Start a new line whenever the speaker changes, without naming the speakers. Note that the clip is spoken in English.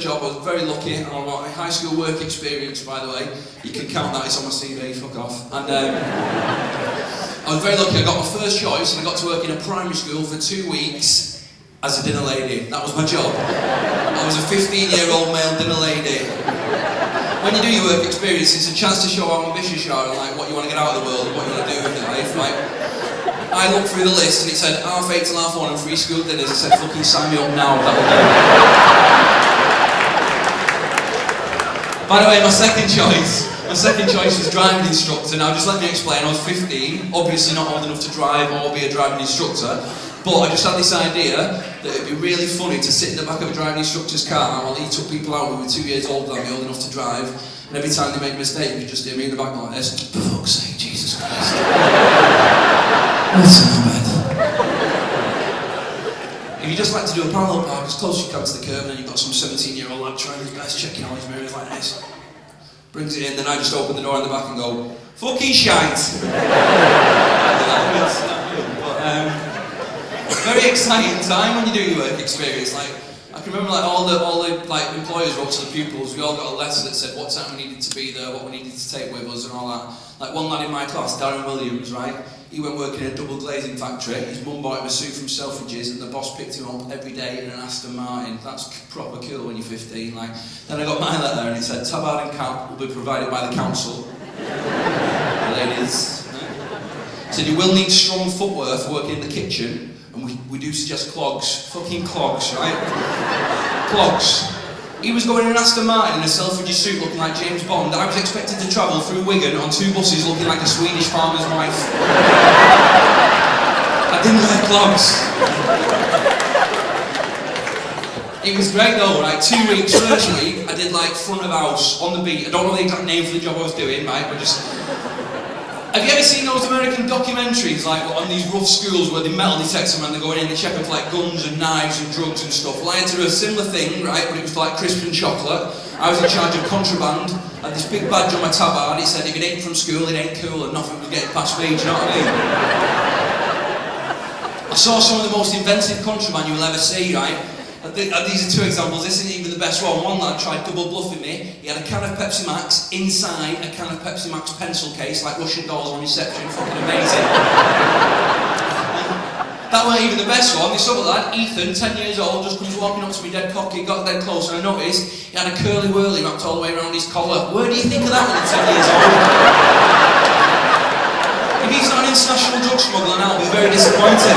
job. I was very lucky. I got my high school work experience, by the way. You can count that, it's on my CV, fuck off. And I was very lucky. I got my first choice and I got to work in a primary school for 2 weeks as a dinner lady. That was my job. I was a 15-year-old male dinner lady. When you do your work experience, it's a chance to show how ambitious you are and like what you want to get out of the world and what you want to do with your life. Like, I looked through the list and it said half 8 till half 1 and free school dinners. I said, fucking sign me up now, that'll do. By the way, my second choice was driving instructor. Now just let me explain, I was 15, obviously not old enough to drive or be a driving instructor, but I just had this idea that it'd be really funny to sit in the back of a driving instructor's car while he took people out who were 2 years older than me, old enough to drive, and every time they made a mistake, you just hear me in the back like this, for fuck's sake, Jesus Christ. That's so bad. If you just like to do a parallel park as close as you can to the curb, and then you've got some 17-year-old lad trying his best, checking all his mirrors like this, brings it in, then I just open the door in the back and go, fucking shite! Very exciting time when you do your work experience. Like, I can remember like all the like employers wrote to the pupils. We all got a letter that said what time we needed to be there, what we needed to take with us, and all that. Like one lad in my class, Darren Williams, right? He went working in a double glazing factory. His mum bought him a suit from Selfridges, and the boss picked him up every day in an Aston Martin. That's proper cool when you're 15. Like, then I got my letter and it said tabard and cap will be provided by the council. Ladies, it said you will need strong footwear for working in the kitchen. And we do suggest clogs. Fucking clogs, right? Clogs. He was going in an Aston Martin in a Selfridges suit looking like James Bond. I was expected to travel through Wigan on 2 buses looking like a Swedish farmer's wife. I didn't wear clogs. It was great though, right? 2 weeks, first week, I did like front of house, on the beat. I don't know the exact name for the job I was doing, right? But just... Have you ever seen those American documentaries, like on these rough schools where they metal detect them and they're going in, they check them for like guns and knives and drugs and stuff? Well, I had to do a similar thing, right, but it was like crisp and chocolate. I was in charge of contraband. I had this big badge on my tabard. It said, if it ain't from school, it ain't cool, and nothing was getting past me, do you know what I mean? I saw some of the most inventive contraband you will ever see, right? These are 2 examples. This isn't even the best one. One lad tried double bluffing me. He had a can of Pepsi Max inside a can of Pepsi Max pencil case, like Russian dolls on reception. Fucking amazing. That weren't even the best one. This other lad, Ethan, 10 years old, just comes walking up to me dead cocky, got dead close, and I noticed he had a curly whirly wrapped all the way around his collar. Where do you think of that when he's 10 years old? If he's not an international drug smuggler now, I'll be very disappointed.